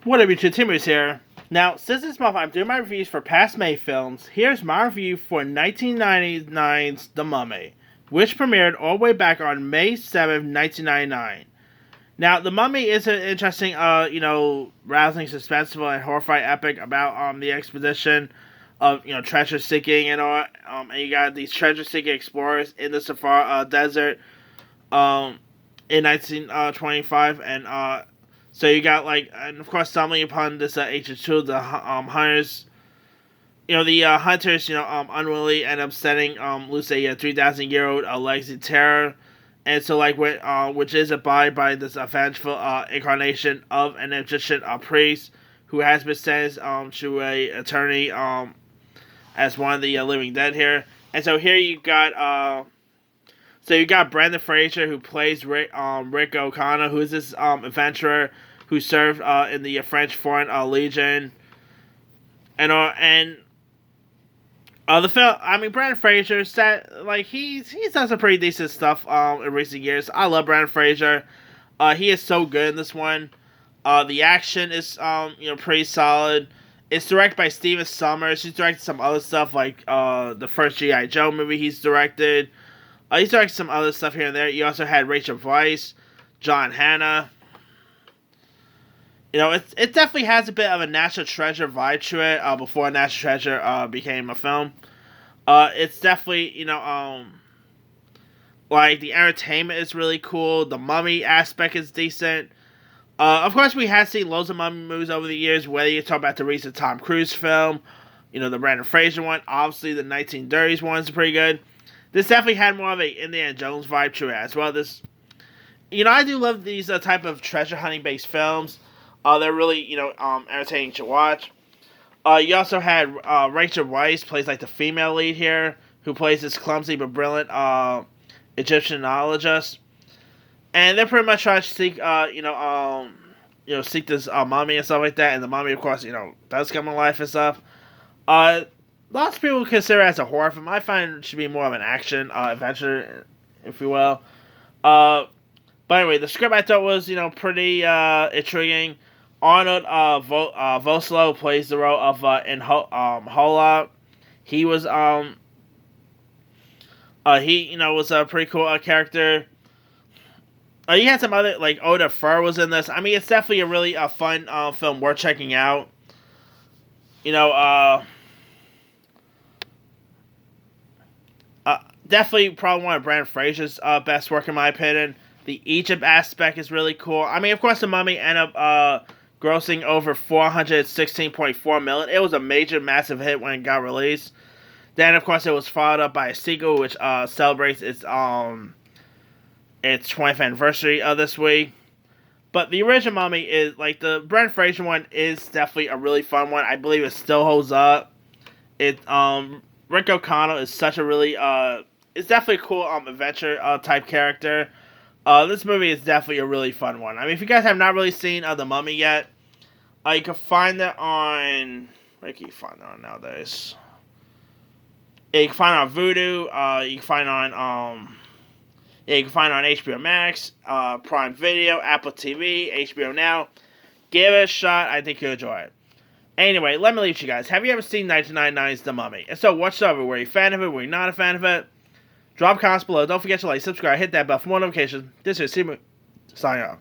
What up, YouTube? Timmers here. Now, since this month I'm doing my reviews for past May films, here's my review for 1999's The Mummy, which premiered all the way back on May 7th, 1999. Now, The Mummy is an interesting, rousing, suspenseful, and horrifying epic about the expedition of treasure seeking and all. And you got these treasure seeking explorers in the Sahara Desert in 1925, and so you got and of course, stumbling upon this ancient tool, the hunters. The hunters, unwillingly end up setting loose a 3,000-year-old legacy terror, and so which is abided by this vengeful incarnation of an Egyptian priest who has been sentenced to a eternity as one of the living dead here. And so here you got Brendan Fraser, who plays Rick O'Connor, who is this adventurer who served in the French Foreign Legion, and the film. I mean, Brendan Fraser he's done some pretty decent stuff in recent years. I love Brendan Fraser. He is so good in this one. The action is pretty solid. It's directed by Steven Sommers. He's directed some other stuff like the first G.I. Joe movie he's directed. He's directed some other stuff here and there. You also had Rachel Weisz, John Hannah. It definitely has a bit of a National Treasure vibe to it before National Treasure became a film. It's definitely, the entertainment is really cool. The mummy aspect is decent. Of course, we have seen loads of mummy movies over the years, whether you talk about the recent Tom Cruise film, the Brendan Fraser one, obviously the 1930s one's pretty good. This definitely had more of a Indiana Jones vibe to it as well. I do love these type of treasure hunting based films. They're really, entertaining to watch. You also had Rachel Weisz plays the female lead here, who plays this clumsy but brilliant Egyptianologist, and they're pretty much trying to seek, seek this mummy and stuff like that. And the mummy, of course, does come to life and stuff. Lots of people consider it as a horror film. I find it should be more of an action adventure, if you will. But anyway, the script I thought was, pretty intriguing. Arnold Vosloo plays the role of Hola. He was was a pretty cool character. You had some other Oda Fur was in this. I mean, it's definitely a really fun film worth checking out. Definitely probably one of Brendan Fraser's best work in my opinion. The Egypt aspect is really cool. I mean, of course, The Mummy ended up grossing over $416.4 million. It was a major, massive hit when it got released. Then, of course, it was followed up by a sequel, which celebrates its 20th anniversary this week. But the original Mummy is the Brendan Fraser one is definitely a really fun one. I believe it still holds up. Rick O'Connell is such a really it's definitely a cool adventure type character. This movie is definitely a really fun one. I mean, if you guys have not really seen The Mummy yet, you can find it on... Where can you find it on nowadays? Yeah, you can find it on Vudu. You can find it on... you can find it on HBO Max, Prime Video, Apple TV, HBO Now. Give it a shot. I think you'll enjoy it. Anyway, let me leave you guys. Have you ever seen 1999's The Mummy? And so, what's up? Were you a fan of it? Were you not a fan of it? Drop comments below. Don't forget to subscribe, hit that bell for more notifications. This is Simu, signing off.